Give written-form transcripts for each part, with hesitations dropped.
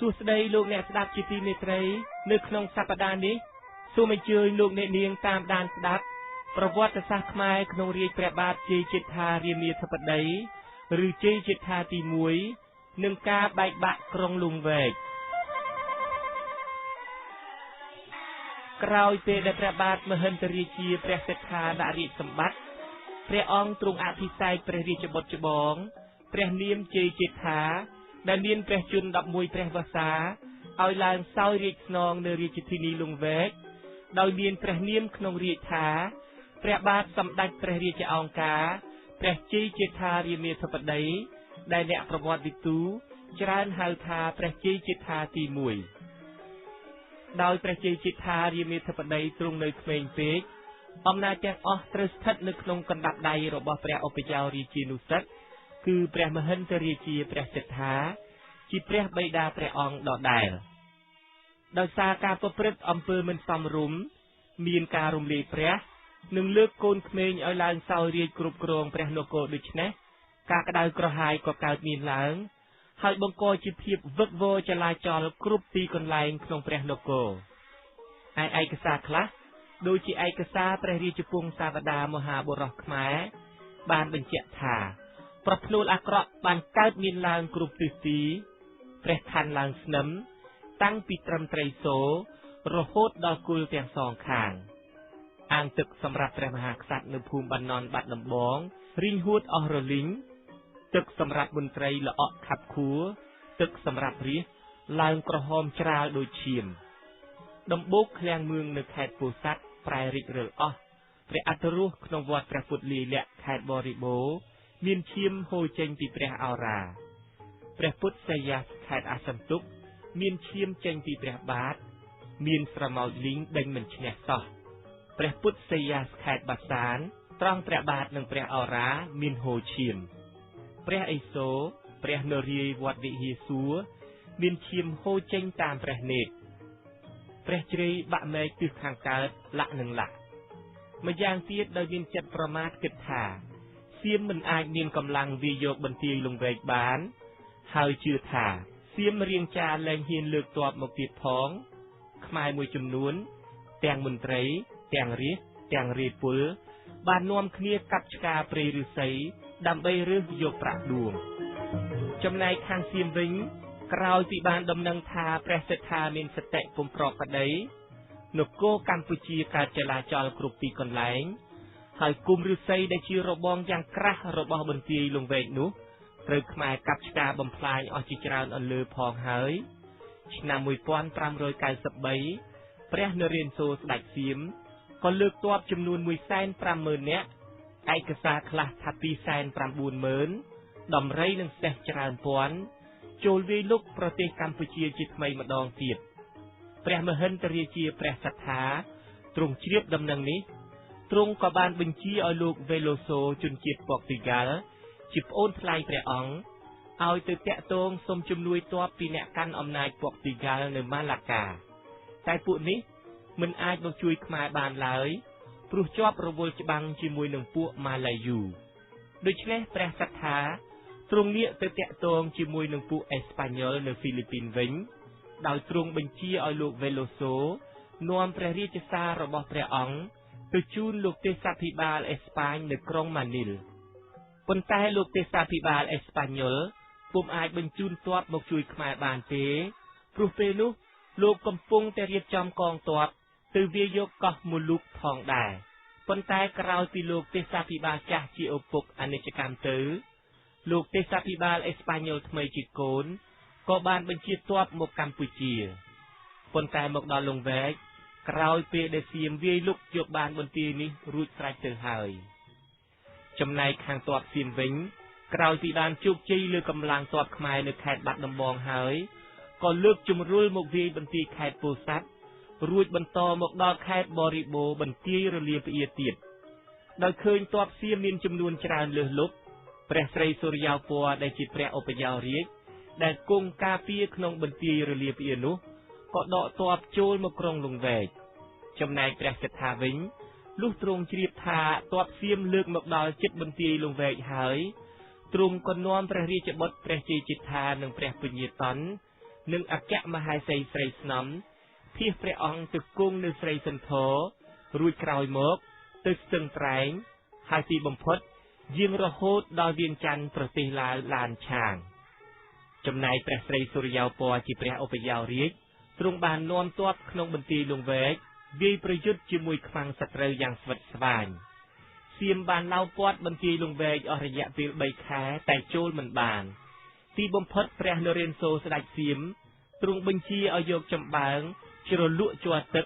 សួស្តីលោកអ្នកស្ដាប់ជាទីមេត្រីនៅក្នុងសប្តាហ៍នេះសូមអញ្ជើញលោកអ្នកនាងតាមដានស្ដាប់ប្រវត្តិសាស្ត្រខ្មែរក្នុងរាជ្យព្រះបាទជ័យជេដ្ឋារាមាធិបតីឬជ័យជេដ្ឋាទី1និងការបែកបាក់ក្រុងលង្វែកក្រោយពេលដែលព្រះបាទមហិន្ទរាជាព្រះសិទ្ធាដាក់រាជសម្បត្តិព្រះអង្គទ្រង់អភិសេកព្រះរាជបុត្រច្បងព្រះនាមជ័យជេដ្ឋាដែលមានព្រះជន្ម11ព្រះវស្សាឲ្យឡើងសោយរាជស្នងនៅរាជធានីលង្វែកដោយមានព្រះនាមក្នុងរាជថាព្រះបាទសម្ដេចព្រះរាជអង្ការព្រះជ័យជេដ្ឋារាមាធិបតីដែលអ្នកប្រវត្តិវិទូច្រើនហៅថាព្រះជ័យជេដ្ឋាទី1ដោយព្រះជ័យជេដ្ឋារាមាធិបតីទ្រង់នៅក្មេងពេកអំណាចទាំងអស់ត្រូវស្ថិតនៅក្នុងកណ្ដាប់ដៃរបស់ព្រះឧបជោរាជានុសិទ្ធគឺព្រះមហិន្ទរាជាព្រះសិទ្ធាជាព្រះបិតាព្រះអង្គដដែលដោយសារការប្រព្រឹត្តអំពើមិនសមរម្យមានការរំលាយព្រះនិងលើកកូនក្មេងឲ្យឡើងសោយរាជគ្រប់គ្រងព្រះនគរដូច្នេះការក្តៅក្រហាយក៏កើតមានឡើងហើយបង្កជាភាពវឹកវរចលាចលគ្រប់ទីកន្លែងក្នុងព្រះនគរឯកសារខ្លះដូចជាឯកសារព្រះរាជពង្សាវតារមហាបុរសខ្មែរបានបញ្ជាក់ថាប្រផ្នូលអាក្រក់បានកើតមានឡើងគ្រប់ទិសទីព្រះខ័នឡើងស្នឹមតាំងពីត្រឹមត្រីសូររហូតដល់គល់ទាំងសងខាងអាងទឹកសម្រាប់ព្រះមហាក្សត្រនៅភូមិបាននន់បាត់ដំបងរីងហួតអស់រលីងទឹកសម្រាប់មន្ត្រីល្អក់ខាប់ខួរទឹកសម្រាប់រាជឡើងក្រហមច្រាលដូចឈាមដំបូកឃ្លាំងមឿងនៅខេត្តពោធិ៍សាត់ប្រែរិចរិលអស់ព្រះអត្តរសក្នុងវត្តព្រះពុទ្ធលាយលក្ខខេត្តបរិបូរមានឈាមហូរចេញពីព្រះឱរាព្រះពុទ្ធសយ័សខេត្តអាសន្ទុកមានឈាមចេញពីព្រះបាទមានស្រមោចលីងដេញមិនឈ្នះសោះព្រះពុទ្ធសយ័សខេត្តបាសានត្រង់ព្រះបាទនិងព្រះឱរាមានហូរឈាមព្រះឥសូរព្រះនរាយណ៍វត្តវិហារសួរមានឈាមហូរចេញតាមព្រះនេត្រព្រះជ្រៃបាក់មែកទិសខាងកើតលាក់នឹងលាក់ម្យ៉ាងទៀតដោយមានចិត្តប្រមាថគិតថាសៀមមិនអាចមានកម្លាំងវាយយកបន្ទាយលង្វែកបានហើយជឿថាសៀមរៀងចាលែងហ៊ានលើកទ័ពមកទៀតផងខ្មែរមួយចំនួនទាំងមន្ត្រីទាំងរាជទាំងរាយពលបាននាំគ្នាកាប់ឆ្ការព្រៃឫស្សីដើម្បីរើសយកប្រាក់ដួងចំណែកខាងសៀមវិញក្រោយពីបានដំណឹងថាព្រះសិទ្ធាមានសតិពុំប្រក្រតីនគរកម្ពុជាកើតចលាចលគ្រប់ទីកន្លែងហើយគុំឫស្សីដែលជារបងយ៉ាងក្រាស់របស់បន្ទាយលង្វែកនោះត្រូវខ្មែរកាប់ឆ្ការបំផ្លាញអស់ជាច្រើនអន្លើផងហើយឆ្នាំ1593ព្រះនរានសូរស្ដេចសៀមក៏លើកទ័ពចំនួន 150,000 នាក់ឯកសារខ្លះថា 290,000 ដំរីនិងសេះច្រើនពាន់ចូលវាយលុកប្រទេសកម្ពុជាជាថ្មីម្ដងទៀតព្រះមហិន្ទរាជាព្រះសត្ថាទ្រង់ជ្រាបដំណឹងនេះទ្រង់ក៏បានបញ្ជាឲ្យលោកវេឡូសូជនជាតិព័រទុយហ្គាល់ជាប្អូនថ្លៃព្រះអង្គឲ្យទៅតាក់ទងសុំជំនួយទ័ពពីអ្នកកាន់អំណាចព័រទុយហ្គាល់នៅម៉ាឡាកាតែពួកនេះមិនអាចមកជួយខ្មែរបានឡើយព្រោះជាប់រវល់ច្បាំងជាមួយនឹងពួកម៉ាឡាយូដូច្នេះព្រះសត្ថាទ្រង់ងាកទៅតាក់ទងជាមួយនឹងពួកអេស្ប៉ាញ៉ុលនៅហ្វីលីពីនវិញដោយទ្រង់បញ្ជាឲ្យលោកវេឡូសូនាំព្រះរាជសាររបស់ព្រះអង្គទៅជូនលោកទេសាភិបាលអេស្ប៉ាញនៅក្រុងម៉ានីលប៉ុន្តែលោកទេសាភិបាលអេស្ប៉ាញ៉ុលពុំអាចបញ្ជូនទ័ពមកជួយខ្មែរបានទេព្រោះពេលនោះលោកកំពុងតែរៀបចំកងទ័ពទៅវាយយកកោះមូលុកផងដែរប៉ុន្តែក្រោយពីលោកទេសាភិបាលចាស់ជាឪពុកអនិច្ចកម្មទៅលោកទេសាភិបាលអេស្ប៉ាញ៉ុលថ្មីជាកូនក៏បានបញ្ជាទ័ពមកកម្ពុជាប៉ុន្តែមកដល់លង្វែកក្រោយពេលដែលសៀមវាយលុកយកបានបន្ទាយនេះរួចស្រេចទៅហើយចំណែកខាងទ័ពសៀមវិញក្រោយពីបានជោគជ័យលើកម្លាំងទ័ពខ្មែរនៅខេត្តបាត់ដំបងហើយក៏លើកជំរុលមកវាយបន្ទាយខេត្តពោធិ៍សាត់រួចបន្តមកដល់ខេត្តបរិបូរបន្ទាយរលាផ្អៀទៀតដោយឃើញទ័ពសៀមមានចំនួនច្រើនលើសលប់ព្រះស្រីសូរិយោពណ៌ដែលជាព្រះឧបយោរាជដែលគង់ការពារក្នុងបន្ទាយរលាផ្អៀនោះក៏ដកទ័ពចូលមកក្រុងលង្វែកចំណែកព្រះសិទ្ធាវិញលុះទ្រង់ជ្រាបថាទ័ពសៀមលើកមកដល់ជិតបន្ទាយលង្វែកហើយទ្រង់ក៏នាំព្រះរាជបុត្រព្រះជ័យជេដ្ឋានិងព្រះពញាតន និងអគ្គមហេសីស្រីស្នំភៀសព្រះអង្គទៅគង់នៅស្រីសន្ធររួចក្រោយមកទៅស្ទឹងត្រែងហើយទីបំផុតយាងរហូតដល់វិងច័ន្ទប្រទេសឡាវឡានឆាងចំណែកព្រះស្រីសុរិយោពណ៌ជាព្រះឧបយោរាជទ្រង់បាននាំទ័ពក្នុងបន្ទាយលង្វែកវាយប្រយុទ្ធជាមួយខ្មាំងសត្រូវយ៉ាងស្វិតស្វាញសៀមបានឡោមព័ទ្ធបន្ទាយលង្វែកអស់រយៈពេល3ខែតែចូលមិនបានទីបំផុតព្រះនរានសូរស្ដេចសៀមទ្រង់បញ្ជាឲ្យយកចំបើងជ្រលក់ជ័រទឹក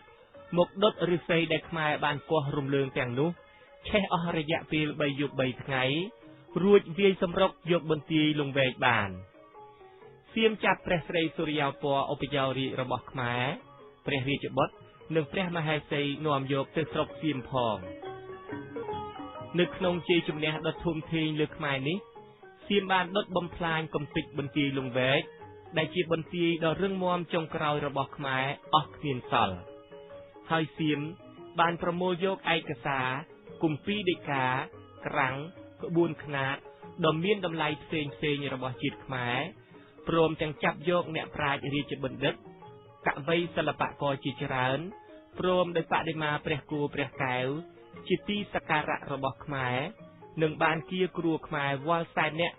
មកដុតឫស្សីដែលខ្មែរបានគាស់រំលើងទាំងនោះឆេះអស់រយៈពេល3យប់3ថ្ងៃរួចវាយសម្រុកយកបន្ទាយលង្វែកបានសៀមចាប់ព្រះស្រីសុរិយោពណ៌ឧបយោរាជរបស់ខ្មែរព្រះរាជបុត្រនិងព្រះមហេសីនាំយកទៅស្រុកសៀមផងនៅក្នុងជ័យជំនះដ៏ធំធេងលើខ្មែរនេះសៀមបានដុតបំផ្លាញកំទេចបន្ទាយលង្វែកដែលជាបន្ទាយដ៏រឹងមាំចុងក្រោយរបស់ខ្មែរអស់គ្មានសល់ហើយសៀមបានប្រមូលយកឯកសារគម្ពីរដីកាក្រាំងក្បួនខ្នាតដ៏មានតម្លៃផ្សេងៗរបស់ជាតិខ្មែរព្រមទាំងចាប់យកអ្នកប្រាជ្ញរាជបណ្ឌិតកវីសិល្បករជាច្រើនព្រមដោយបដិមាព្រះគោព្រះកែវជាទីសក្ការៈរបស់ខ្មែរនិងបានគៀគ្រួខ្មែរវល់សែនអ្នក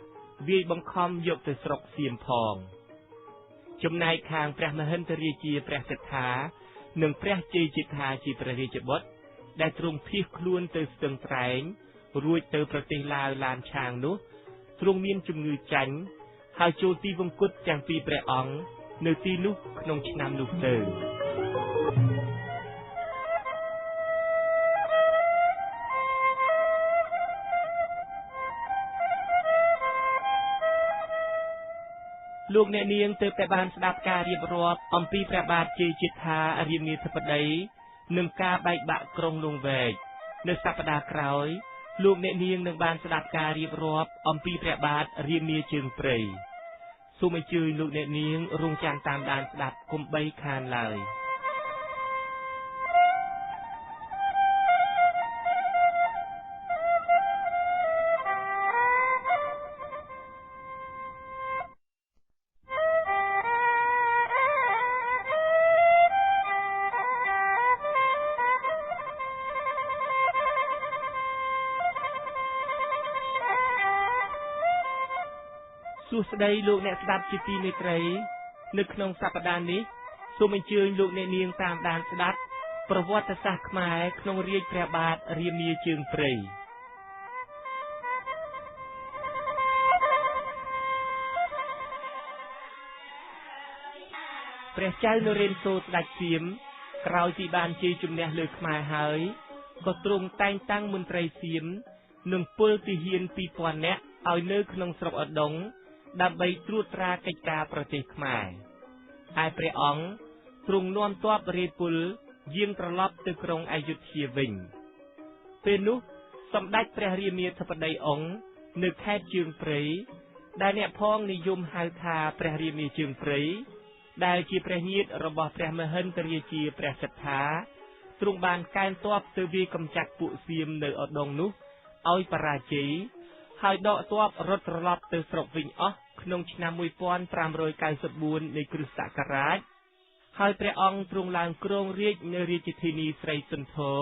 វាយបង្ខំយកទៅស្រុកសៀមផងចំណែកខាងព្រះមហិន្ទរាជាព្រះសិទ្ធានិងព្រះជ័យជេដ្ឋាជាព្រះរាជបុត្រដែលទ្រង់ភៀសខ្លួនទៅស្ទឹងត្រែងរួចទៅប្រទេសឡាវឡានឆាងនោះទ្រង់មានជំងឺចាញ់ហើយចូលទីវង្គតទាំងពីរព្រះអង្គនៅទីនោះក្នុងឆ្នាំនោះទៅលោកអ្នកនាងទើបតែបានស្ដាប់ការរៀបរាប់អំពីព្រះបាទជ័យជេដ្ឋារាមាធិបតីនិងការបែកបាក់ក្រុងលង្វែកនៅសប្តាហ៍ក្រោយលោកអ្នកនាងនឹងបានស្ដាប់ការរៀបរាប់អំពីព្រះបាទរាមាជើងព្រៃសូមអញ្ជើញលោកអ្នកនាងរងចាំតាមដានស្ដាប់កុំបីខានឡើយសួស្តីលោកអ្នកស្ដាប់ជាទីមេត្រីនៅក្នុងសប្តាហ៍នេះសូមអញ្ជើញលោកអ្នកនាងតាមដានស្ដាប់ប្រវត្តិសាស្ត្រខ្មែរក្នុងរាជ្យព្រះបាទរាមាជើងព្រៃព្រះចៅនរានសូរស្ដេចសៀមក្រោយពីបានជ័យជំនះលើខ្មែរហើយក៏ទ្រង់តែងតាំងមន្ត្រីសៀមនិងពលទាហាន 2000 នាក់ឲ្យនៅក្នុងស្រុកឧដុង្គដើម្បីត្រួតត្រាកិច្ចការប្រទេសខ្មែរឯព្រះអង្គទ្រង់នាំទ័ពរាយពលយាងត្រឡប់ទៅក្រុងអយុធ្យាវិញពេលនោះសម្ដេចព្រះរាមាធិបតីអង្គនៅខេត្តជើងព្រៃដែលអ្នកផងនិយមហៅថាព្រះរាមាជើងព្រៃដែលជាព្រះញាតិរបស់ព្រះមហិន្ទរាជាព្រះសិទ្ធាទ្រង់បានកេណ្ឌទ័ពទៅវាយកម្ចាត់ពួកសៀមនៅឧដុង្គនោះឲ្យបរាជ័យហើយដកទ័ពរត់ត្រឡប់ទៅស្រុកវិញអស់ក្នុងឆ្នាំ1594នៃគ្រិស្តសករាជហើយព្រះអង្គទ្រង់ឡើងគ្រងរាជ្យនៅរាជធានីស្រីសន្ធរ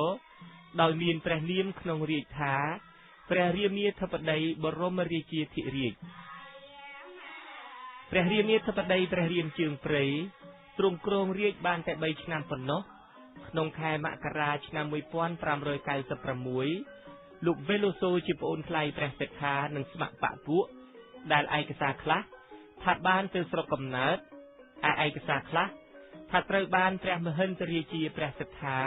ដោយមានព្រះនាមក្នុងរាជថាព្រះរាមាធិបតីបរមរាជាធិរាជព្រះរាមាធិបតីព្រះរាមជើងព្រៃទ្រង់គ្រងរាជ្យបានតែ3ឆ្នាំប៉ុណ្ណោះក្នុងខែមករាឆ្នាំ1596លោកវេឡូសូជាប្អូនថ្លៃព្រះសិទ្ធានិងស្ម័គ្របក្សពួកដែលឯកសារខ្លះថាបានទៅស្រុកកំណើតឯកសារខ្លះថាត្រូវបានព្រះមហិន្ទរាជាព្រះសិទ្ធា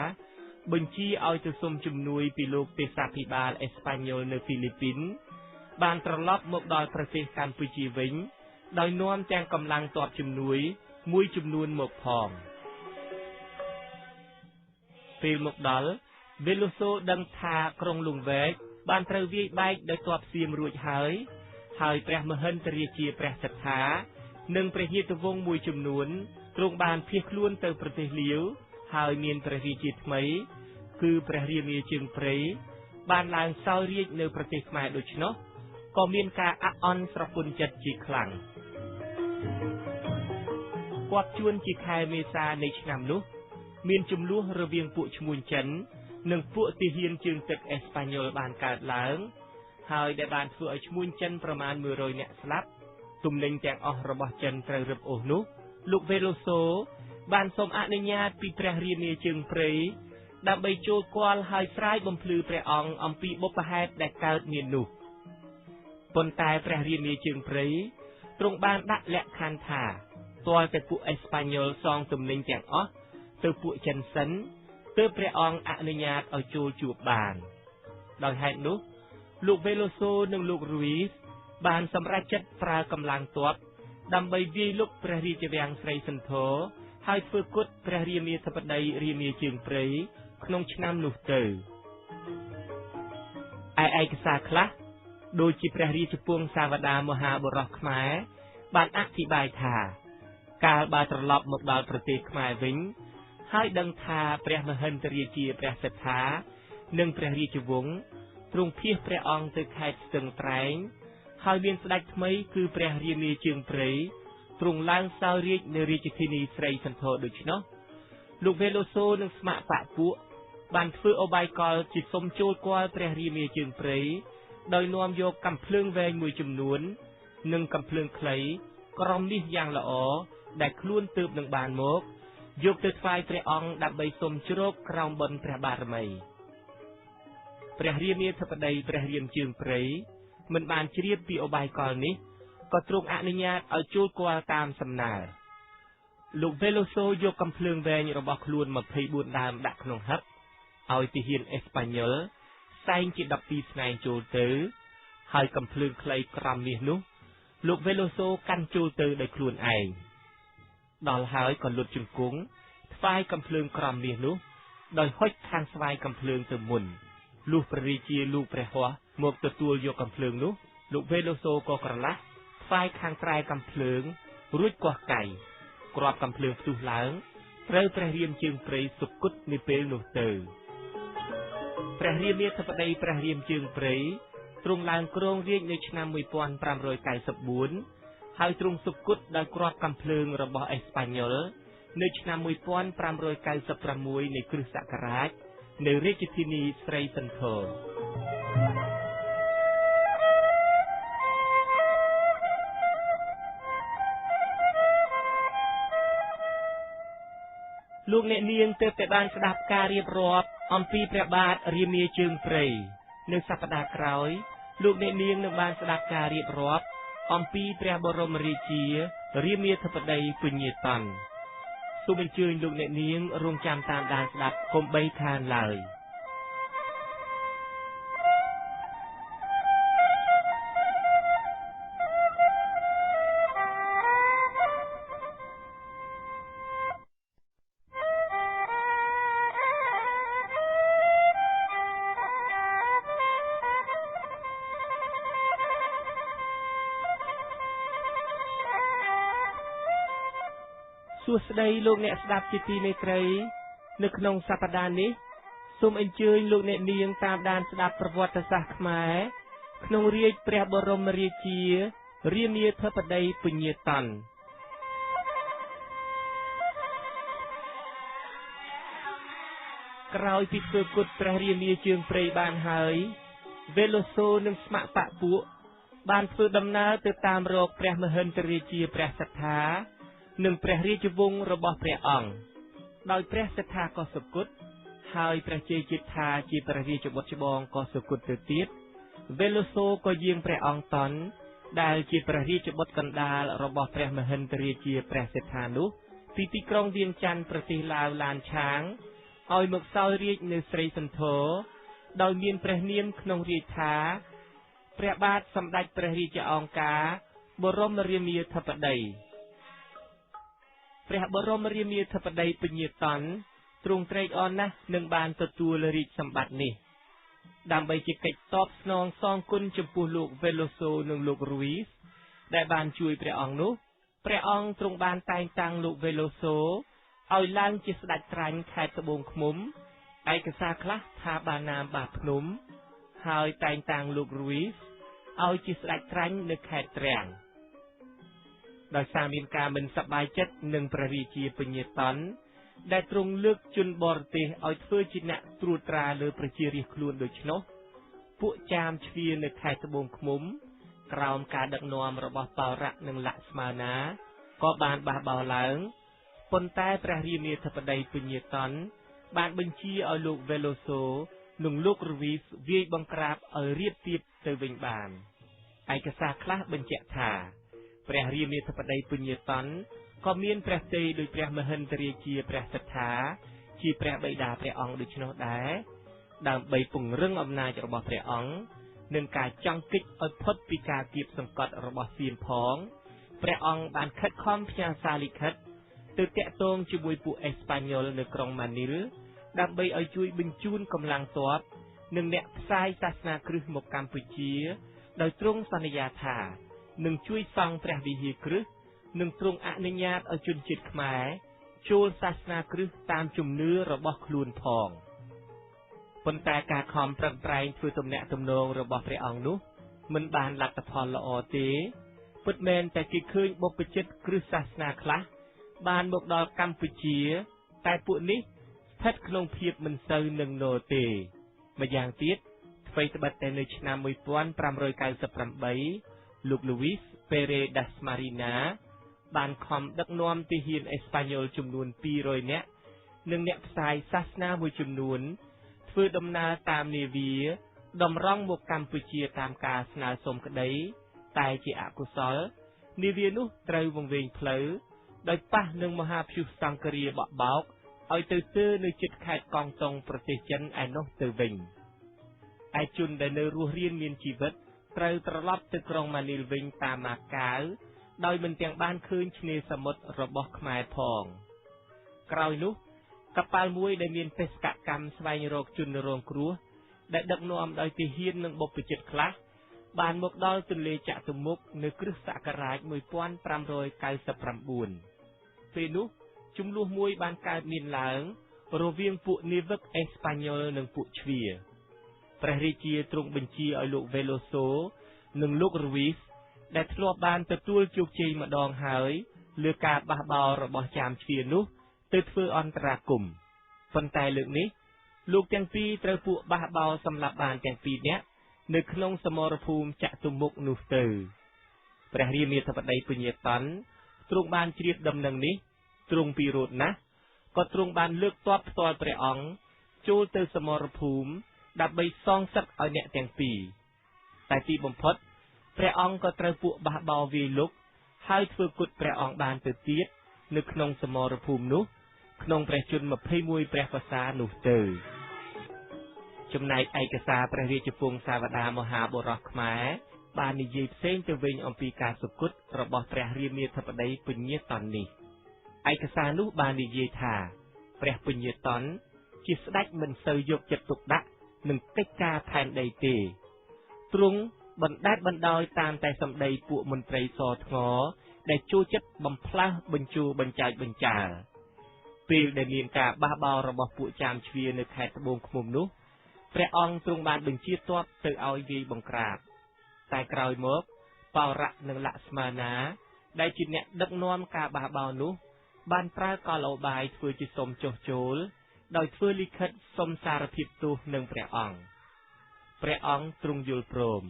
បញ្ជាឲ្យទៅសុំជំនួយពីលោកទេសាភិបាលអេស្ប៉ាញ៉ុលនៅហ្វីលីពីនបានត្រឡប់មកដល់ប្រទេសកម្ពុជាវិញដោយនាំទាំងកម្លាំងទ័ពជំនួយមួយចំនួនមកផងពេលមកដល់វេឡូសូដឹងថាក្រុងលង្វែកបានត្រូវវាយបែកដោយទ័ពសៀមរួចហើយព្រះមហិន្ទរាជាព្រះសិទ្ធានិងព្រះញាតិវង្សមួយចំនួនទ្រង់បានភៀសខ្លួនទៅប្រទេសលាវហើយមានព្រះរាជាថ្មីគឺព្រះរាមាជើងព្រៃបានឡើងសោយរាជ្យនៅប្រទេសខ្មែរដូច្នោះក៏មានការអាក់អន់ស្រពន់ចិត្តជាខ្លាំង ពាប់ជួនជាខែមេសានៃឆ្នាំនោះមានចំនួនរវាងពួកឈ្មួញចិននិងពួកទាហានជើងទឹកអេស្ប៉ាញ៉ុលបានកើតឡើងហើយដែលបានធ្វើឲ្យឈ្មួញចិនប្រមាណ100នាក់ស្លាប់ទំនិញទាំងអស់របស់ចិនត្រូវរឹបអូសនោះលោកវេឡូសូបានសូមអនុញ្ញាតពីព្រះរាមាជើងព្រៃដើម្បីចូលគាល់ហើយស្រាយបំភ្លឺព្រះអង្គអំពីបុព្វហេតុដែលកើតមាននោះប៉ុន្តែព្រះរាមាជើងព្រៃទ្រង់បានដាក់លក្ខខណ្ឌថាទាល់តែពួកអេស្ប៉ាញ៉ុលសងទំនិញទាំងអស់ទៅពួកចិនសិនទើបព្រះអង្គអនុញ្ញាតឲ្យចូលជួបបានដោយហេតុនោះលោកវេឡូសូនិងលោករូវីសបានសម្រេចចិត្តប្រើកម្លាំងទ័ពដើម្បីវាយលុកព្រះរាជវាំងស្រីសន្ធរហើយធ្វើគុតព្រះរាមាធិបតីរាមាជើងព្រៃក្នុងឆ្នាំនោះទៅឯកសារខ្លះដូចជាព្រះរាជពង្សសាវតាមហាបុរសខ្មែរបានអធិប្បាយថាកាលបើត្រឡប់មកដល់ប្រទេសខ្មែរវិញហើយដឹងថាព្រះមហិន្ទរាជាព្រះសិទ្ធានិងព្រះរាជវង្សទ្រង់ភៀសព្រះអង្គទៅខេត្តស្ទឹងត្រែងហើយមានស្ដេចថ្មីគឺព្រះរាមាជើងព្រៃទ្រង់ឡើងសោយរាជ្យនៅរាជធានីស្រីសន្ធរដូច្នោះលោកវេឡូសូនិងស្ម័គ្របកពួកបានធ្វើអបាយកលជាសុំចូលគាល់ព្រះរាមាជើងព្រៃដោយនាំយកកាំភ្លើងវែងមួយចំនួននិងកាំភ្លើងខ្លីក្រុមនេះយ៉ាងល្អដែលខ្លួនទើបនឹងបានមកយកទៅថ្វាយព្រះអង្គដើម្បីសុំជ្រកក្រោមបុណ្យព្រះបារមីព្រះរាមាធិបតីព្រះរាមជើងព្រៃមិនបានជ្រាបពីអបាយកលនេះក៏ទ្រង់អនុញ្ញាតឲ្យចូលគាល់តាមសំណើលោកវេឡូសូយកកាំភ្លើងវែងរបស់ខ្លួន24ដើមដាក់ក្នុងហឹបឲ្យទាហានអេស្ប៉ាញ៉ុលសែងជា12ស្នែងចូលទៅហើយកាំភ្លើងខ្លីក្រំមាសនោះលោកវេឡូសូកាន់ចូលទៅដោយខ្លួនឯងដល់ហើយក៏លុតជង្គង់ថ្វាយកាំភ្លើងក្រំមាសនោះដោយហុចខាងស្វាយកាំភ្លើងទៅមុនលុះព្រះរាជាលោកព្រះហស្ថមកទទួលយកកាំភ្លើងនោះលោកវេឡូសូក៏ក្រឡាស់ថ្វាយខាងត្រែកាំភ្លើងរួចគាស់កៃគ្រាប់កាំភ្លើងផ្ទុះឡើងត្រូវព្រះរាមជើងព្រៃសុគតនាពេលនោះទៅព្រះរាមាធិបតីព្រះរាមជើងព្រៃទ្រង់ឡើងគ្រងរាជ្យនៅឆ្នាំ1594ហើយទ្រង់សុគតដោយគ្រាប់កាំភ្លើងរបស់អេស្ប៉ាញ៉ុលនៅឆ្នាំ1596នៃគ្រិស្តសករាជនៅរាជធានីស្រីសន្ធរលោកអ្នកនាងទើបតែបានស្ដាប់ការរៀបរាប់អំពីព្រះបាទរាមាជើងព្រៃនៅសប្តាហ៍ក្រោយលោកអ្នកនាងនឹងបានស្ដាប់ការរៀបរាប់អំពីព្រះបរមរាជារាមាធិបតីពញាតនសូមអញ្ជើញលោកអ្នកនាងរងចាំតាមដានស្ដាប់កុំបីខានឡើយសួស្តីលោកអ្នកស្ដាប់ជាទីមេត្រីនៅក្នុងសប្តាហ៍នេះសូមអញ្ជើញលោកអ្នកនាងតាមដានស្ដាប់ប្រវត្តិសាស្ត្រខ្មែរក្នុងរាជ្យព្រះបរមរាជារាមាធិបតីពញាតនក្រោយពីធ្វើគុតព្រះរាមាជើងព្រៃបានហើយវេឡូសូនិងស្ម័គ្របកពួកបានធ្វើដំណើរទៅតាមរកព្រះមហិន្ទរាជាព្រះសទ្ធានិងព្រះរាជវង្សរបស់ព្រះអង្គដោយព្រះសិទ្ធាក៏សុគតហើយព្រះជ័យជេដ្ឋាជាព្រះរាជបុត្រច្បងក៏សុគតទៅទៀតវេឡូសូក៏យាងព្រះអង្គតនដែលជាព្រះរាជបុត្រកណ្ដាលរបស់ព្រះមហិន្ទរាជាព្រះសិទ្ធានោះពីទីក្រុងវៀងច័ន្ទប្រទេសឡាវឡានឆាងឲ្យមកសោយរាជ្យនៅស្រីសន្ធរដោយមានព្រះនាមក្នុងរាជថាព្រះបាទសម្ដេចព្រះរាជាអង្គការបរមរាមាធិបតីព្រះបរមរាមាធិបតីពញាតនទ្រង់ត្រេកអរណាស់នឹងបានទទួលរាជសម្បត្តិនេះដើម្បីជាកិច្ចតបស្នងសងគុណចំពោះលោកវេឡូសូនិងលោករូវីសដែលបានជួយព្រះអង្គនោះព្រះអង្គទ្រង់បានតែងតាំងលោកវេឡូសូឲ្យឡើងជាស្ដេចត្រាញ់ខេត្តត្បូងឃ្មុំឯកសារខ្លះថាបាននាមបាភ្នំហើយតែងតាំងលោករូវីសឲ្យជាស្ដេចត្រាញ់នៅខេត្តទ្រាំង ដោយសារមានការមិនសប្បាយចិត្តនឹងព្រះរាជាពញាតនដែលទ្រង់លើកជនបរទេសឲ្យធ្វើជាអ្នកត្រួតត្រាលើប្រជារាស្ត្រខ្លួនដូច្នោះពួកចាមជ្វានៅខេត្តត្បូងឃ្មុំក្រោមការដឹកនាំរបស់បោរៈនិងលក្ស្មាណាក៏បានបះបោរឡើងប៉ុន្តែព្រះរាមាធិបតីពញាតនបានបញ្ជាឲ្យលោកវេឡូសូនិងលោករវីសវាយបង្ក្រាបឲ្យរៀបទៀបទៅវិញបានឯកសារខ្លះបញ្ជាក់ថាព្រះរាមាធិបតីពញាតនក៏មានព្រះទ័យដោយព្រះមហិន្ទរាជាព្រះសត្ថាជាព្រះបិតាព្រះអង្គដូច្នោះដែរដើម្បីពង្រឹងអំណាចរបស់ព្រះអង្គនិងការចង់គេចឲ្យផុតពីការគៀបសង្កត់របស់សៀមផងព្រះអង្គបានខិតខំផ្ញើសារលិខិតទៅតាក់ទងជាមួយពួកអេស្ប៉ាញ៉ុលនៅក្រុងម៉ានីលដើម្បីឲ្យជួយបញ្ជូនកម្លាំងទ័ពនិងអ្នកផ្សាយសាសនាគ្រិស្តមកកម្ពុជាដោយទ្រង់សន្យាថានឹងជួយសង់ព្រះវិហារគ្រិស្តនិងទ្រង់អនុញ្ញាតឲ្យជនជាតិខ្មែរចូលសាសនាគ្រិស្តតាមជំនឿរបស់ខ្លួនផងប៉ុន្តែការខំប្រឹងប្រែងធ្វើទំនាក់ទំនងរបស់ព្រះអង្គនោះមិនបានលទ្ធផលល្អទេពិតមែនតែគេឃើញបុព្វជិតគ្រឹះសាសនាខ្លះបានមកដល់កម្ពុជាតែពួកនេះស្ថិតក្នុងភាពមិនសូវនឹងនរទេម្យ៉ាងទៀតអ្វីត្បិតតែនៅឆ្នាំ1598លោកលូវីសពេរេដាស់ម៉ារីណាបានខំដឹកនាំទាហានអេស្ប៉ាញ៉ុលចំនួន200នាក់និងអ្នកផ្សាយសាសនាមួយចំនួនធ្វើដំណើរតាមនាវាតម្រង់មកកម្ពុជាតាមការស្នើសុំក្តីតែជាអកុសលនាវានោះត្រូវវង្វេងផ្លូវដោយប៉ះនឹងមហាព្យុះសង្ឃរាបក់បោកឲ្យទៅទើនៅជិតខេត្តកងតុងប្រទេសចិនឯនោះទៅវិញឯជនដែលនៅរស់រានមានជីវិតត្រូវត្រឡប់ទៅក្រុងម៉ានីលវិញតាមម៉ាកាវដោយមិនទាំងបានឃើញឆ្នេរសមុទ្ររបស់ខ្មែរផងក្រោយនោះកប៉ាល់មួយដែលមានបេសកកម្មស្វែងរកជនរងគ្រោះដែលដឹកនាំដោយទាហាននិងបុព្វជិតខ្លះបានមកដល់ទន្លេចតុមុខនៅគ្រិស្តសករាជ1599ពេលនោះជម្លោះមួយបានកើតមានឡើងរវាងពួកនាវិកអេស្ប៉ាញ៉ុលនិងពួកជ្វាព្រះរាជាទ្រង់បញ្ជាឲ្យលោកវេឡូសូនិងលោករវីសដែលធ្លាប់បានទទួលជោគជ័យម្ដងហើយលើការបះបោររបស់ចាមជ្វានោះទៅធ្វើអន្តរាគមន៍ប៉ុន្តែលើកនេះលោកទាំងពីរត្រូវពួកបះបោរសម្លាប់បានទាំងពីរនាក់នៅក្នុងសមរភូមិចតុមុខនោះទៅព្រះរាមាធិបតីពញាតនទ្រង់បានជ្រាបដំណឹងនេះទ្រង់ពិរោធណាស់ក៏ទ្រង់បានលើកទ័ពផ្ទាល់ព្រះអង្គចូលទៅសមរភូមិដើម្បីសងសឹកឲ្យអ្នកទាំងពីរតែទីបំផុតព្រះអង្គក៏ត្រូវពួកបះបោរវាយលុកហើយធ្វើគុតព្រះអង្គបានទៅទៀតនៅក្នុងសមរភូមិនោះក្នុងព្រះជន្ម21ព្រះវស្សានោះទៅចំណែកឯកសារព្រះរាជពង្សាវតារមហាបុរសខ្មែរបាននិយាយផ្សេងទៅវិញអំពីការសុគតរបស់ព្រះរាមាធិបតីពញាតននេះឯកសារនោះបាននិយាយថាព្រះពញាតនជាស្ដេចមិនសូវយកចិត្តទុកដាក់នឹងកិច្ចការផែនដីទេទ្រង់បណ្ដេតបណ្ដោយតាមតែសម្ដីពួកមន្ត្រីសថ្ងដែលចូលចិត្តបំផ្លាស់បញ្ជូរបញ្ចែកបញ្ចាលពេលដែលមានការបះបោររបស់ពួកចាមជ្វានៅខេត្តត្បូងឃ្មុំនោះព្រះអង្គទ្រង់បានបញ្ជាទ័ពទៅឲ្យវាយបង្ក្រាបតែក្រោយមកបោរៈនិងលក្ស្មាណាដែលជាអ្នកដឹកនាំការបះបោរនោះបានប្រើកលឧបាយធ្វើជាសុំចុះចូលដោយធ្វើលិខិតសុំសារភាពទោសនឹងព្រះអង្គទ្រង់យល់ព្រម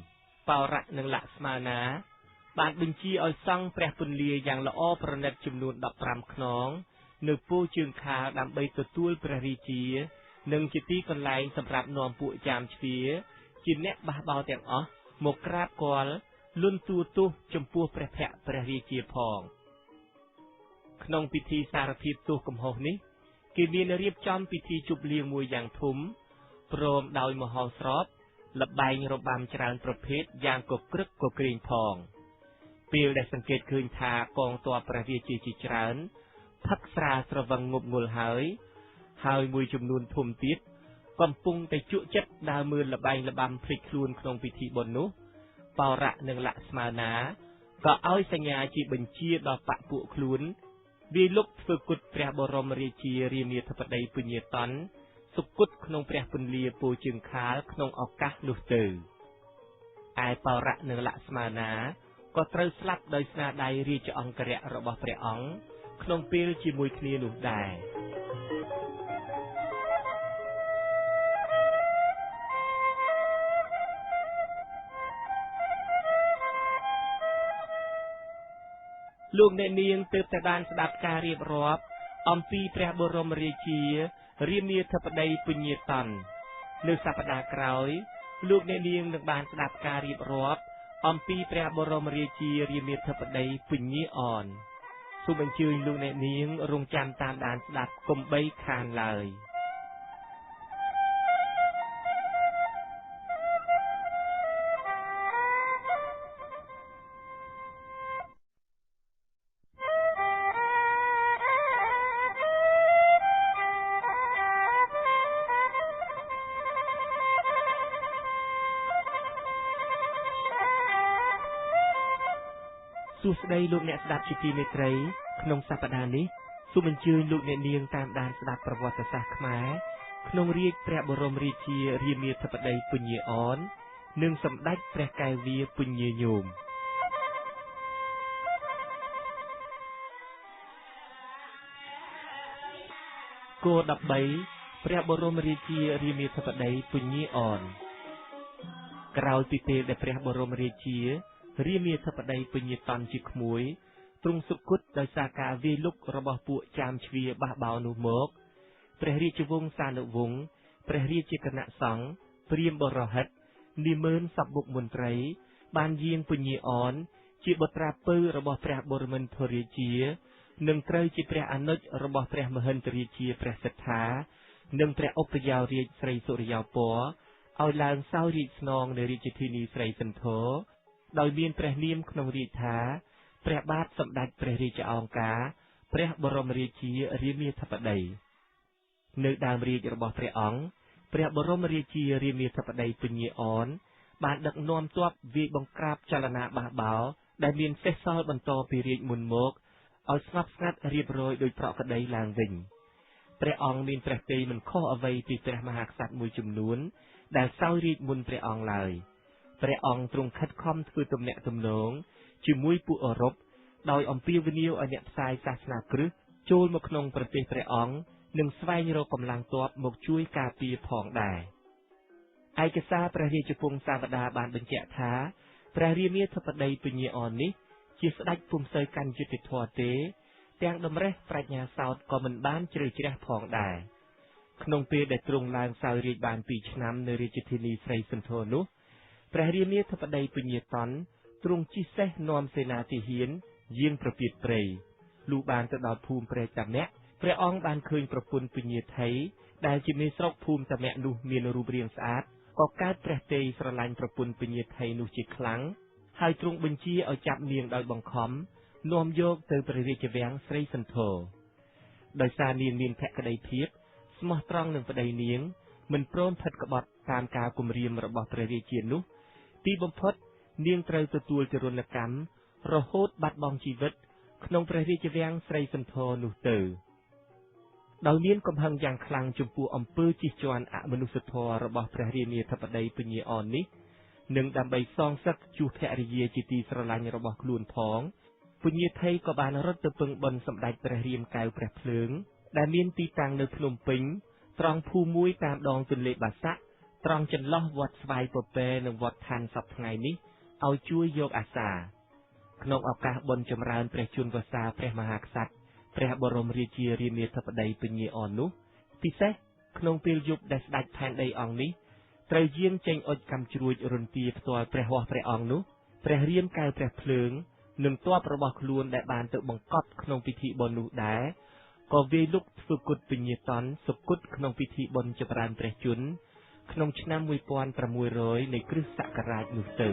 បោរៈនិងលក្ស្មាណាបានបញ្ជាឲ្យសង់ព្រះពន្លាយ៉ាងល្អប្រណិតចំនួន15ខ្នងនៅពោធិ៍ជើងខាលដើម្បីទទួលព្រះរាជានិងជាទីកន្លែងសម្រាប់នាំពួកចាមជ្វាជាអ្នកបះបោរទាំងអស់មកក្រាបគាល់លន់ទូទោសចំពោះព្រះភ័ក្ត្រព្រះរាជាផងក្នុងពិធីសារភាពទោសកំហុសនេះគេមានរៀបចំពិធីជប់លៀងមួយយ៉ាងធំព្រមដោយមហោស្រពល្បែងរបាំច្រើនប្រភេទយ៉ាងកក្រឹកកក្រែងផងពេលដែលសង្កេតឃើញថាកងទ័ពព្រះរាជាជាច្រើនផឹកស្រាស្រវឹងងប់ងល់ហើយមួយចំនួនធំទៀតកំពុងតែជក់ចិត្តដើរមើលល្បែងល្បាំភ្លេចខ្លួនក្នុងពិធីបុណ្យនោះបោរៈនិងលក្ស្មាណាក៏ឲ្យសញ្ញាជាបញ្ជាដល់បពួកខ្លួនវាយលុកធ្វើគុតព្រះបរមរាជារាមាធិបតីពញាតនសុគតក្នុងព្រះពន្លាពោធិ៍ជើងខាលក្នុងឱកាសនោះទៅឯបោរៈនិងលក្ស្មាណា ក៏ត្រូវស្លាប់ដោយស្នាដៃរាជអង្គរៈរបស់ព្រះអង្គក្នុងពេលជាមួយគ្នានោះដែរលោកអ្នកនាងទើបតែបានស្ដាប់ការរៀបរាប់អំពីព្រះបរមរាជារាមាធិបតីពញាតននៅសប្តាហ៍ក្រោយលោកអ្នកនាងនឹងបានស្ដាប់ការរៀបរាប់អំពីព្រះបរមរាជារាមាធិបតីពញាអនសូមអញ្ជើញលោកអ្នកនាងរងចាំតាមដានស្ដាប់កុំបីខានឡើយសួស្តីលោកអ្នកស្ដាប់ជាទីមេត្រីក្នុងសប្តាហ៍នេះសូមអញ្ជើញលោកអ្នកនាងតាមដានស្ដាប់ប្រវត្តិសាស្ត្រខ្មែរក្នុងរាជ្យព្រះបរមរាជារាមាធិបតីពញាអននិងសម្ដេចព្រះកែវវាពញាញោមគោ13ព្រះបរមរាជារាមាធិបតីពញាអនក្រោយពីពេលដែលព្រះបរមរាជារាមាធិបតីពញាតនជាក្មួយទ្រង់សុគតដោយសារការវាយលុករបស់ពួកចាមជ្វាបះបោរនោះមកព្រះរាជវង្សានុវង្សព្រះរាជាគណៈសង្ឃព្រាហ្មណ៍បរហិតនិមឺនសពបុកមន្ត្រីបានយាងពញាអនជាបុត្រាពៅរបស់ព្រះបរមិន្ទរាជានិងត្រូវជាព្រះអនុជរបស់ព្រះមហិន្ទរាជាព្រះសិទ្ធានិងព្រះឧបយោរាជស្រីសុរិយោពណ៌ឲ្យឡើងសោយរាជស្នងនៅរាជធានីស្រីសន្ធរដោយមានព្រះនាមក្នុងរាជថាព្រះបាទសម្ដេចព្រះរាជាអង្គការព្រះបរមរាជារាមាធិបតីនៅដើមរាជរបស់ព្រះអង្គព្រះបរមរាជារាមាធិបតីពញាអនបានដឹកនាំទ័ពវាយបង្ក្រាបចលនាបះបោរដែលមានសេះសល់បន្តពីរាជមុនមកឲ្យស្ងប់ស្ងាត់រៀបរយដោយប្រក្រតីឡើងវិញព្រះអង្គមានព្រះទ័យមិនខុសអ្វីពីព្រះមហាក្សត្រមួយចំនួនដែលសោយរាជមុនព្រះអង្គឡើយព្រះអង្គទ្រង់ខិតខំធ្វើទំនាក់ទំនងជាមួយពួកអឺរ៉ុបដោយអំពាវនាវឲ្យអ្នកផ្សាយសាសនាគ្រិស្តចូលមកក្នុងប្រទេសព្រះអង្គនិងស្វែងរកកម្លាំងទ័ពមកជួយការពារផងដែរឯកសារព្រះរាជវង្សាវតារបានបញ្ជាក់ថាព្រះរាមាធិបតីពញាអននេះជាស្ដេចពុំសូវកាន់យុត្តិធម៌ទេទាំងតម្រេះប្រាជ្ញាសោតក៏មិនបានជ្រៅជ្រះផងដែរក្នុងពេលដែលទ្រង់ឡើងសោយរាជបាន2ឆ្នាំនៅរាជធានីស្រីសន្ធរនោះព្រះរាមាធិបតីពញាតនទ្រង់ជិះសេះនាំសេនាទាហានយាងប្រពាតព្រៃលុះបានទៅដល់ភូមិព្រែកតាមាក់ព្រះអង្គបានឃើញប្រពន្ធពញាថៃដែលជាមេស្រុកភូមិតាមាក់នោះមានរូបរាងស្អាតក៏កើតព្រះទ័យស្រឡាញ់ប្រពន្ធពញាថៃនោះជាខ្លាំងហើយទ្រង់បញ្ជាឲ្យចាប់នាងដោយបង្ខំនាំយកទៅព្រះរាជវាំងស្រីសន្ធរដោយសារនាងមានភក្តីភាពស្មោះត្រង់នឹងប្តីនាងមិនព្រមផិតក្បត់តាមការគំរាមរបស់ព្រះរាជានោះទីបំផុតនាងត្រូវទទួលទរណកម្មរហូតបាត់បង់ជីវិតក្នុងព្រះរាជវាំងស្រីសន្ធរនោះទៅដោយមានកំហឹងយ៉ាងខ្លាំងចំពោះអំពើជិះជាន់អមនុស្សធម៌របស់ព្រះរាមាធិបតីពញាអននេះនិងដើម្បីសងសឹកជួសភរិយាជាទីស្រឡាញ់របស់ខ្លួនផងពញាថៃក៏បានរត់ទៅពឹងបន់សម្ដេចព្រះរាមកែវព្រះភ្លើងដែលមានទីតាំងនៅភ្នំពេញត្រង់ភូមិមួយតាមដងទន្លេបាសាក់ត្រង់ចន្លោះវត្តស្វាយពពែនិងវត្តឋានសពថ្ងៃនេះឲ្យជួយយកអាសាក្នុងឱកាសបុណ្យចម្រើនព្រះជន្មវស្សាព្រះមហាក្សត្រព្រះបរមរាជារាមាធិបតីពញាអននោះពិសេសក្នុងពេលយប់ដែលស្ដេចផែនដីអង្គនេះត្រូវយាងចេញអុជកម្មជ្រួចរន្ទាផ្ទាល់ព្រះហស្ថព្រះអង្គនោះព្រះរាមកែវព្រះភ្លើងនិងទ័ពរបស់ខ្លួនដែលបានទៅបង្កប់ក្នុងពិធីបុណ្យនោះដែរក៏វាយលុកធ្វើគុតពញាតនសុគតក្នុងពិធីបុណ្យចម្រើនព្រះជន្មក្នុងឆ្នាំ1600នៃគ្រិស្តសករាជនោះទៅ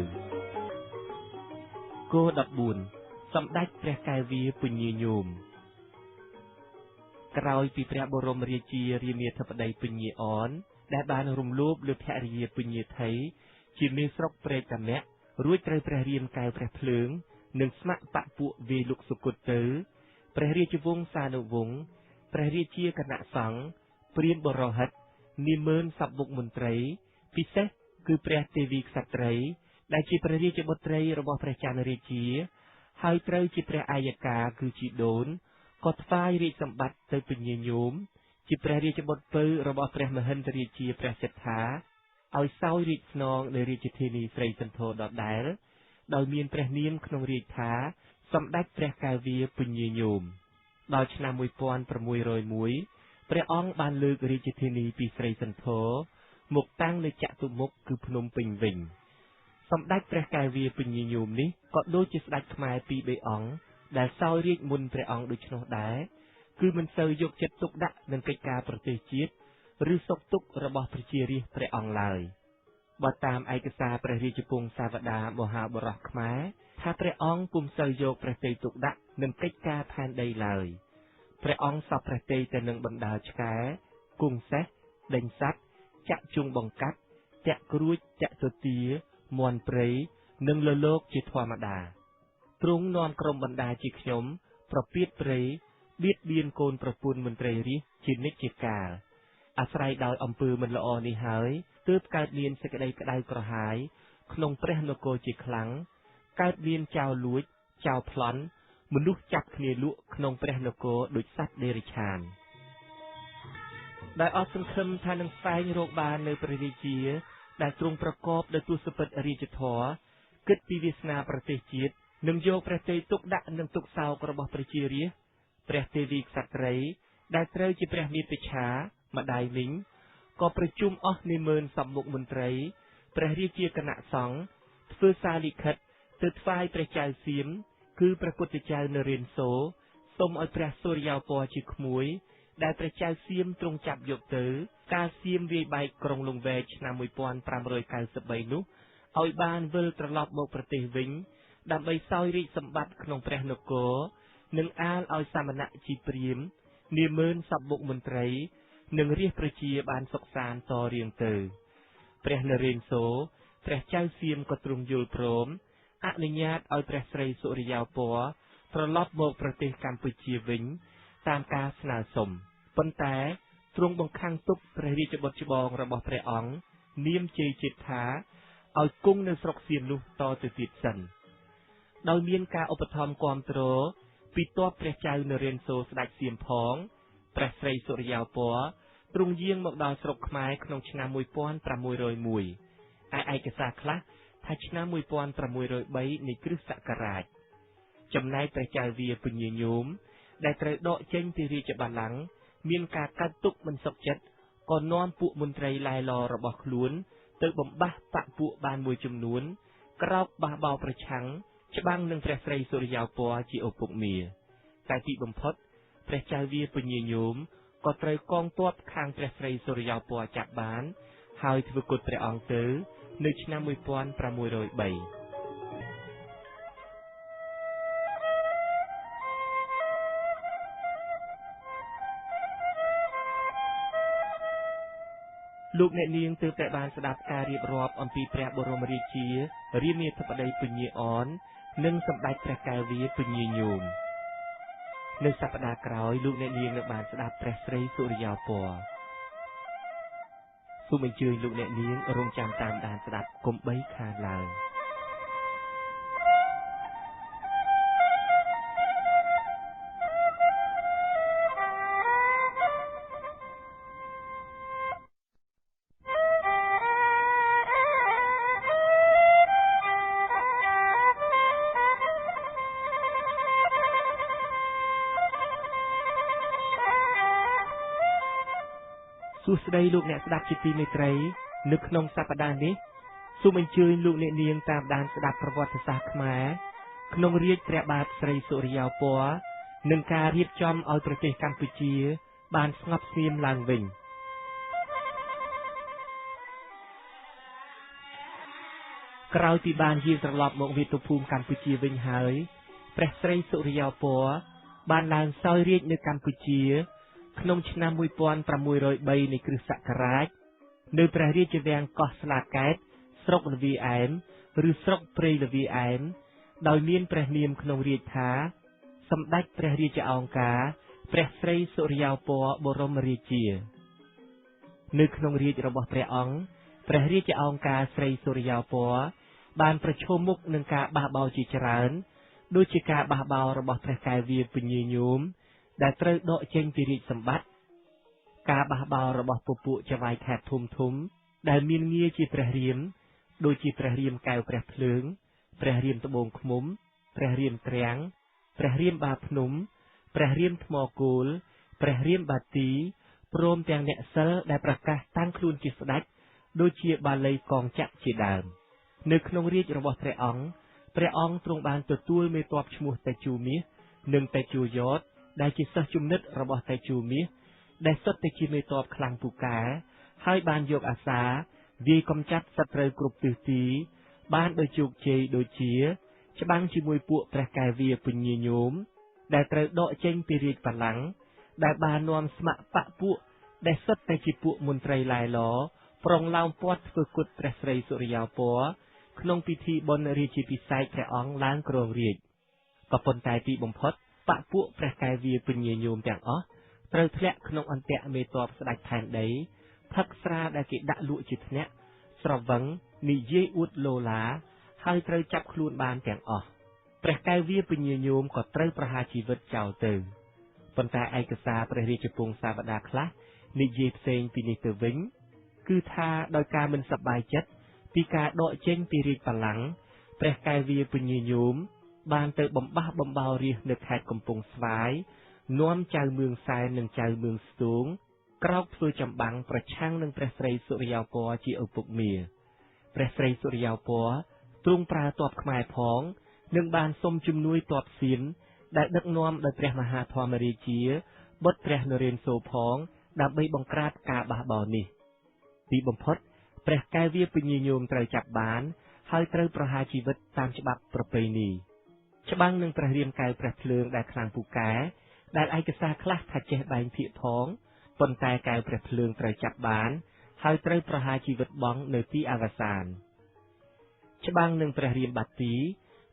គោ14សម្ដេចព្រះកែវវាពញាញោមក្រោយពីព្រះបរមរាជារាមាធិបតីពញាអនដែលបានរំលោភលើភរិយាពញាថៃជាមេស្រុកព្រែកតាមាក់រួចត្រូវព្រះរាមកែវព្រះភ្លើងនិងស្ម័គ្របពពួកវាយលុកសុគតទៅព្រះរាជវង្សានុវង្សព្រះរាជាគណៈសង្ឃព្រាហ្មណ៍បរហិតនិមឺនសពបុកមន្ត្រីពិសេសគឺព្រះទេវីក្សត្រី ដែលជាព្រះរាជបុត្រីរបស់ព្រះច័ន្ទរាជាហើយត្រូវជាព្រះអាយកាគឺជីដូនក៏ថ្វាយរាជសម្បត្តិទៅពញាញោមជាព្រះរាជបុត្រពៅរបស់ព្រះមហិន្ទរាជាព្រះសិទ្ធាឲ្យសោយរាជស្នងនៅរាជធានីស្រីសន្ធរដដែលដោយមានព្រះនាមក្នុងរាជថាសម្ដេចព្រះកែវវាពញាញោមដល់ឆ្នាំ1601ព្រះអង្គបានលើករាជធានីពីស្រីសន្ធរមកតាំងនៅចតុមុខគឺភ្នំពេញវិញសម្ដេចព្រះកែវវាពញាញោមនេះក៏ដូចជាស្ដេចខ្មែរពីរបីអង្គដែលសោយរាជមុនព្រះអង្គដូច្នោះដែរគឺមិនសូវយកចិត្តទុកដាក់នឹងកិច្ចការប្រទេសជាតិឬសុខទុក្ខរបស់ប្រជារាស្ត្រព្រះអង្គឡើយបើតាមឯកសារព្រះរាជពង្សាវតារមហាបុរសខ្មែរថាព្រះអង្គពុំសូវយកព្រះទ័យទុកដាក់នឹងកិច្ចការផែនដីឡើយព្រះអង្គសពព្រះទ័យទៅនឹងបណ្ដាលឆ្កែគង់សេះដេញសัตว์ចាក់ជុងបង្កាត់ចាក់គ្រួចចាក់ទទាមន់ព្រៃនិងលលោកជាធម្មតាទ្រង់នាំក្រុមបណ្ដាជាខ្ញុំប្រពៀតព្រៃបៀតបៀនកូនប្រពន្ធមន្ត្រីរាស្ត្រជានិច្ចជាកាលអាស្រ័យដោយអំពើមិនល្អនេះហើយទើបកើតមានសេចក្តីក្តៅក្រហាយក្នុងព្រះនគរជាខ្លាំងកើតមានចោរលួចចោរប្លន់មនុស្សចាប់គ្នាលក់ក្នុងព្រះនគរដូចសត្វដេរិឆានដែលអត់សង្ឃឹមថានឹងស្វែងរកបាននៅព្រះរាជាដែលទ្រង់ប្រកបដោយទសពិធរាជធម៌គិតពីវាសនាប្រទេសជាតិនឹងយកព្រះទ័យទុកដាក់នឹងទុកសោករបស់ប្រជារាស្ត្រព្រះទេវីក្សត្រីដែលត្រូវជាព្រះមាតុច្ឆាម្ដាយមីងក៏ប្រជុំអស់នាម៉ឺនសព្វមុខមន្ត្រីព្រះរាជាគណៈសង្ឃធ្វើសារលិខិតទៅថ្វាយព្រះចៅសៀមគឺព្រះពុទ្ធចៅនរានសូរសូមឲ្យព្រះសូរិយោពណ៌ជាក្មួយដែលព្រះចៅសៀមទ្រង់ចាប់យកទៅកាលសៀមវាយបែកក្រុងលង្វែកឆ្នាំ1593នោះឲ្យបានវិលត្រឡប់មកប្រទេសវិញដើម្បីសោយរាជសម្បត្តិក្នុងព្រះនគរនិងអាលឲ្យសមណៈជីព្រាមនាម៉ឺនសព្វមុខមន្ត្រីនិងរាជប្រជាបានសុខសាន្តតរៀងទៅព្រះនរានសូរព្រះចៅសៀមក៏ទ្រង់យល់ព្រមអនុញ្ញាតឲ្យព្រះស្រីសុរិយោពណ៌ត្រឡប់មកប្រទេសកម្ពុជាវិញតាមការស្នើសុំប៉ុន្តែទ្រង់បង្ខាំងទុកព្រះរាជបុត្រច្បងរបស់ព្រះអង្គនាមជ័យជេដ្ឋាឲ្យគង់នៅស្រុកសៀមនោះតទៅទៀតសិនដោយមានការឧបត្ថម្ភគាំទ្រពីទ័ពព្រះចៅនរានសូរស្ដេចសៀមផងព្រះស្រីសុរិយោពណ៌ទ្រង់យាងមកដល់ស្រុកខ្មែរក្នុងឆ្នាំ1601ឯឯកសារខ្លះថាឆ្នាំ1603នៃគ្រិស្តសករាជចំណែកព្រះចៅវាពញាញោមដែលត្រូវដកចេញពីរាជបល្ល័ង្កមានការកាត់ទុកមិនសុខចិត្តក៏នាំពួកមន្ត្រីឡែឡរបស់ខ្លួនទៅបំបះបពពួកបានមួយចំនួនក្រោកបះបោប្រឆាំងច្បាំងនឹងព្រះស្រីសុរិយោពណ៌ជាឪពុកមាតែទីបំផុតព្រះចៅវាពញាញោមក៏ត្រូវកងទ័ពខាងព្រះស្រីសុរិយោពណ៌ចាប់បានហើយធ្វើគុតព្រះអង្គទៅនៅឆ្នាំ1603លោកអ្នកនាងទើបតែបានស្ដាប់ការរៀបរាប់អំពីព្រះបរមរាជារាមាធិបតីពញាអននិងសម្ដេចព្រះកែវវាពញាញោមនៅសប្តាហ៍ក្រោយលោកអ្នកនាងនឹងបានស្ដាប់ព្រះស្រីសុរិយោពណ៌សូមអញ្ជើញលោកអ្នកនាងរងចាំតាមដានស្ដាប់កុំបីខានឡើយសួស្តីលោកអ្នកស្ដាប់ជាទីមេត្រីនៅក្នុងសប្តាហ៍នេះសូមអញ្ជើញលោកអ្នកនាងតាមដានស្ដាប់ប្រវត្តិសាស្ត្រខ្មែរក្នុងរាជ្យព្រះបាទស្រីសុរិយោពណ៌និងការរៀបចំឲ្យប្រទេសកម្ពុជាបានស្ងប់ស្ងៀមឡើងវិញក្រោយពីបានយាងត្រឡប់មកមាតុភូមិកម្ពុជាវិញហើយព្រះស្រីសុរិយោពណ៌បានឡើងសោយរាជ្យនៅកម្ពុជាក្នុងឆ្នាំ1603នៃគ្រិស្តសករាជនៅព្រះរាជវាំងកោះស្លាកែតស្រុកលវីអែមឬស្រុកព្រៃលវីអែមដោយមានព្រះនាមក្នុងរាជថាសម្ដេចព្រះរាជអង្ការព្រះស្រីសុរិយោពណ៌បរមរាជានៅក្នុងរាជរបស់ព្រះអង្គព្រះរាជអង្ការស្រីសុរិយោពណ៌ បានប្រឈមមុខនឹងការបះបោរជាច្រើនដូចជាការបះបោររបស់ព្រះកែវវាពញាញោមដែលត្រូវដកចេញពីរាជសម្បត្តិការបះបោររបស់ពពួកចៅហ្វាយខេត្តធំដែលមានងារជាព្រះរាមដូចជាព្រះរាមកែវព្រះភ្លើងព្រះរាមត្បូងឃ្មុំព្រះរាមត្រាំងព្រះរាមបាភ្នំព្រះរាមថ្មគោលព្រះរាមបាទីព្រមទាំងអ្នកសិលដែលប្រកាសតាំងខ្លួនជាស្ដេចដូចជាបាលីកងចក្រជាដើមនៅក្នុងរាជរបស់ព្រះអង្គទ្រង់បានទទួលមេទ័ពឈ្មោះតេជូមាសនិងតេជូយ៉តដែលជាសិស្សជំនិតរបស់តេជូមាសដែលសុទ្ធតែជាមេទ័ពខ្លាំងពូកែហើយបានយកអាសាវាយកំចាត់សត្រូវគ្រប់ទិសទីបានដោយជោគជ័យដូចជាច្បាំងជាមួយពួកព្រះកែវវាពញាញោមដែលត្រូវដកចេញពីរាជបល្ល័ង្កដែលបាននាំស្ម័គ្របកពួកដែលសុទ្ធតែជាពួកមន្ត្រីឡែឡប្រុងឡោមព័ទ្ធធ្វើគុតព្រះស្រីសុរិយោពណ៌ក្នុងពិធីបុណ្យរាជាភិសេកព្រះអង្គឡើងគ្រងរាជ្យក៏ប៉ុន្តែទីបំផុតបកពួកព្រះកែវវាពញាញោមទាំងអស់ត្រូវធ្លាក់ក្នុងអន្ទាក់មេទ័ពស្ដេចផែនដីផឹកស្រាដែលគេដាក់លក់ជាធ្នាក់ស្រវឹងនិយាយអួតលោឡាហើយត្រូវចាប់ខ្លួនបានទាំងអស់ព្រះកែវវាពញាញោមក៏ត្រូវប្រហារជីវិតចោលទៅប៉ុន្តែឯកសារព្រះរាជពង្សាវតារខ្លះនិយាយផ្សេងពីនេះទៅវិញគឺថាដោយការមិនសប្បាយចិត្តពីការដកចេញពីរាជបល្ល័ង្កព្រះកែវវាពញាញោមបានទៅបំបះបំបោររាស្ត្រនៅខេត្តកំពង់ស្វាយនាំចៅមឿងសែននិងចៅមឿងស្ទូងក្រោកធ្វើចម្បាំងប្រឆាំងនឹងព្រះស្រីសុរិយោពណ៌ជាឪពុកមាព្រះស្រីសុរិយោពណ៌ទ្រង់ប្រើទ័ពខ្មែរផងនិងបានសុំជំនួយទ័ពសៀនដែលដឹកនាំដោយព្រះមហាធម្មរាជាបុត្រព្រះនរេនសូរផងដើម្បីបង្ក្រាបការបះបោរនេះទីបំផុតព្រះកែវវាពញាញោមត្រូវចាប់បានហើយត្រូវប្រហារជីវិតតាមច្បាប់ប្រពៃណីច្បាំងនឹងព្រះរាមកែវព្រះភ្លើងដែលខ្លាំងពូកែដែលឯកសារខ្លះថាចេះបែងភាគផងប៉ុន្តែកែវព្រះភ្លើងត្រូវចាប់បានហើយត្រូវប្រហារជីវិតបង់នៅទីអវសានច្បាំងនឹងព្រះរាមបាទី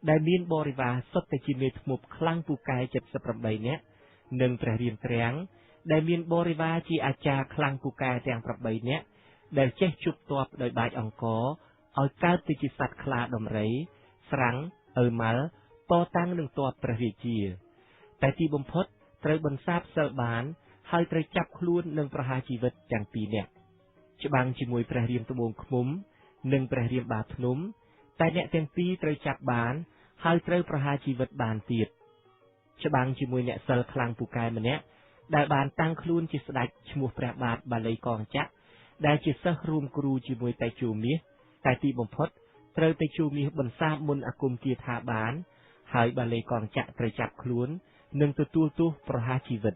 ដែលមានបរិវារសុទ្ធតែជាមេធ្មប់ខ្លាំងពូកែ78នាក់និងព្រះរាមត្រាំងដែលមានបរិវារជាអាចារ្យខ្លាំងពូកែទាំង8នាក់ដែលចេះជប់ទ័ពដោយបាចអង្គរឲ្យកើតទៅជាសត្វខ្លាដំរីស្រាំងឪម៉ាល់តតាំងនឹងទ័ពព្រះរាជាតែទីបំផុតត្រូវបន្សាបសិលបានហើយត្រូវចាប់ខ្លួននិងប្រហារជីវិតទាំងពីរនាក់ច្បាំងជាមួយព្រះរាមត្បូងឃ្មុំនិងព្រះរាមបាភ្នំតែអ្នកទាំងពីរត្រូវចាប់បានហើយត្រូវប្រហារជីវិតបានទៀតច្បាំងជាមួយអ្នកសិលខ្លាំងពូកែម្នាក់ដែលបានតាំងខ្លួនជាស្ដេចឈ្មោះព្រះបាទបាលីកងចក្រដែលជាសិស្សរួមគ្រូជាមួយតេជូមាសតែទីបំផុតត្រូវតេជូមាសបន្សាបមុនអាគមគាថាបានហើយបាលីកងចក្រត្រូវចាប់ខ្លួននិងទទួលទោសប្រហារជីវិត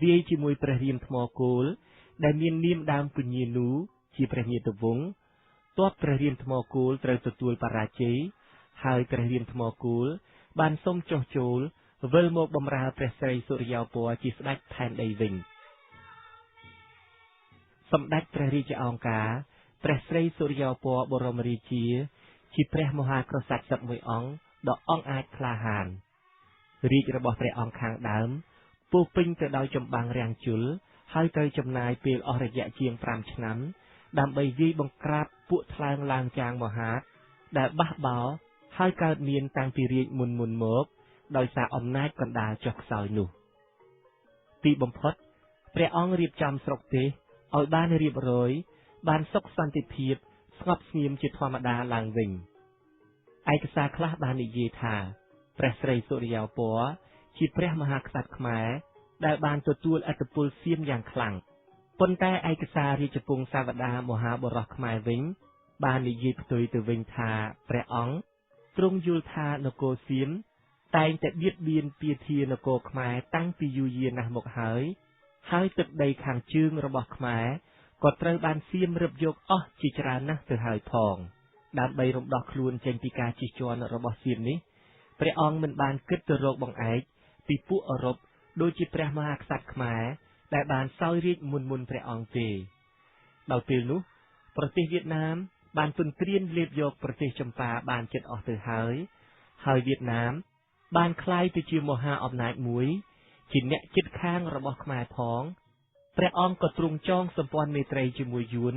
វាយជាមួយព្រះរាមថ្មគោលដែលមាននាមដើមពញានូជាព្រះញាតិវង្សទ័ពព្រះរាមថ្មគោលត្រូវទទួលបរាជ័យហើយព្រះរាមថ្មគោលបានសុំចុះចូលវិលមកបម្រើព្រះស្រីសុរិយោពណ៌ជាស្ដេចផែនដីវិញសម្ដេចព្រះរាជអង្ការព្រះស្រីសុរិយោពណ៌បរមរាជាព្រះមហាក្សត្រសិទ្ធមួយអង្គដ៏អង់អាចក្លាហានរាជរបស់ព្រះអង្គខាងដើមពោពេញទៅដោយចម្បាំងរាំងជលហើយត្រូវចំណាយពេលអស់រយៈជាង5ឆ្នាំដើម្បីវាយបង្ក្រាបពួកថ្លើងឡើងចាងមហាតដែលបះបោរហើយកើតមានតាំងពីរាជមុនមកដោយសារអំណាចកណ្ដាលចុះខ្សោយនោះទីបំផុតព្រះអង្គរៀបចំស្រុកទេសឲ្យបានរៀបរយបានសុខសន្តិភាពស្ងប់ស្ងៀមជាធម្មតាឡើងវិញឯកសារខ្លះបាននិយាយថាព្រះស្រីសុរិយោពណ៌ជាព្រះមហាក្សត្រខ្មែរដែលបានទទួលឥទ្ធិពលសៀមយ៉ាងខ្លាំងប៉ុន្តែឯកសាររាជពង្សាវតារមហាបរោះខ្មែរវិញបាននិយាយផ្ទុយទៅវិញថាព្រះអង្គទ្រង់យល់ថានគរសៀមតែងតែបៀតបៀនពាធានគរខ្មែរតាំងពីយូរយារណាស់មកហើយទឹកដីខាងជើងរបស់ខ្មែរក៏ត្រូវបានសៀមរឹបយកអស់ជាច្រើនណាស់ទៅហើយផងដើម្បីរំដោះខ្លួនចេញពីការជិះជាន់របស់សៀមនេះព្រះអង្គមិនបានគិតទៅរកបង្អែកពីពួកអឺរ៉ុបដូចជាព្រះមហាក្សត្រខ្មែរដែលបានសោយរាជ្យមុនព្រះអង្គទេដល់ពេលនោះប្រទេសវៀតណាមបានទន្ទ្រានលេបយកប្រទេសចម្ប៉ាបានជិតអស់ទៅហើយវៀតណាមបានក្លាយទៅជាមហាអំណាចមួយជាអ្នកជិតខាងរបស់ខ្មែរផងព្រះអង្គក៏ទ្រង់ចងសម្ព័ន្ធមេត្រីជាមួយយួន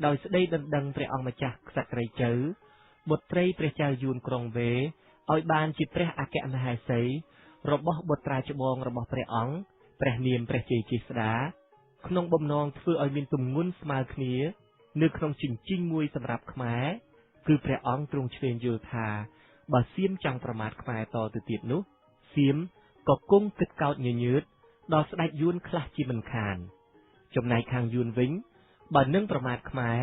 ដោយស្ដីដណ្ដឹងព្រះអង្គម្ចាស់ក្សត្រីជៅ បុត្រីព្រះចៅយួនក្រុងវេឲ្យបានជាព្រះអគ្គមហេសីរបស់បុត្រាច្បងរបស់ព្រះអង្គព្រះនាមព្រះជ័យជេស្តាក្នុងបំណងធ្វើឲ្យមានទម្ងន់ស្មើគ្នានៅក្នុងជញ្ជីងមួយសម្រាប់ខ្មែរគឺព្រះអង្គទ្រង់ឆ្លៀងយល់ថាបើសៀមចង់ប្រមាថខ្មែរតទៅទៀតនោះសៀមក៏គង់គិតកោតញញើតដល់ស្ដេចយួនខ្លះជាមិនខានចំណែកខាងយួនវិញបើនឹងប្រមាថខ្មែរ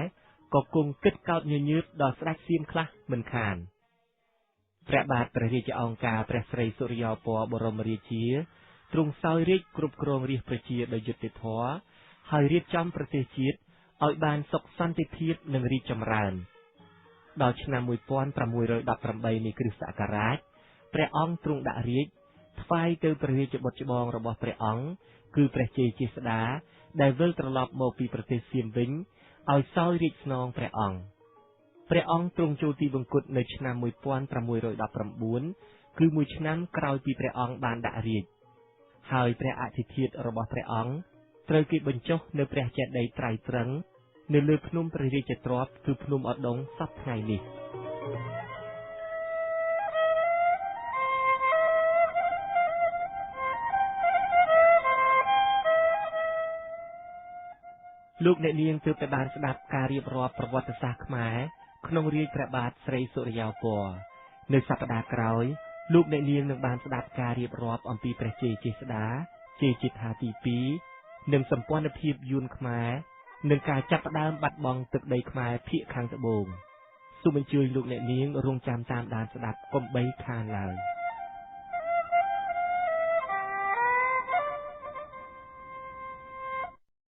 ក៏គង់គិតកោតញញើតដល់ស្ដេចសៀមខ្លះមិនខានព្រះបាទព្រះរាជអង្ការព្រះស្រីសុរិយោពណ៌បរមរាជាទ្រង់សោយរាជ្យគ្រប់គ្រងរាជប្រជាដោយយុត្តិធម៌ហើយរៀបចំប្រទេសជាតិឲ្យបានសុខសន្តិភាពនិងរីកចម្រើនដល់ឆ្នាំ1618នៃគ្រិស្តសករាជព្រះអង្គទ្រង់ដាក់រាជ្យថ្វាយទៅព្រះរាជបុត្រច្បងរបស់ព្រះអង្គគឺព្រះជ័យជេស្តាដែលវិលត្រឡប់មកពីប្រទេសសៀមវិញឲ្យសោយរាជ្យស្នងព្រះអង្គទ្រង់ចូលទីបង្គត់នៅឆ្នាំ1619គឺមួយឆ្នាំក្រោយពីព្រះអង្គបានដាក់រាជ្យហើយព្រះអធិធិធរបស់ព្រះអង្គត្រូវគេបញ្ចុះនៅព្រះចេតិយត្រៃត្រឹងនៅលើភ្នំព្រះរាជទ្រព្យគឺភ្នំឧដុង្គសព្វថ្ងៃនេះលោកអ្នកនាងទើបតែបានស្ដាប់ការរៀបរាប់ប្រវត្តិសាស្ត្រខ្មែរក្នុងរាជ្យព្រះបាទស្រីសុរិយោពណ៌នៅសប្តាហ៍ក្រោយលោកអ្នកនាងនឹងបានស្ដាប់ការរៀបរាប់អំពីព្រះជ័យជេស្តាជ័យជេដ្ឋាទី2និងសម្ព័ន្ធភាពយួនខ្មែរនិងការចាប់ផ្ដើមបាត់បង់ទឹកដីខ្មែរភាគខាងត្បូងសូមអញ្ជើញលោកអ្នកនាងរងចាំតាមដានស្ដាប់កុំបីខានឡើយ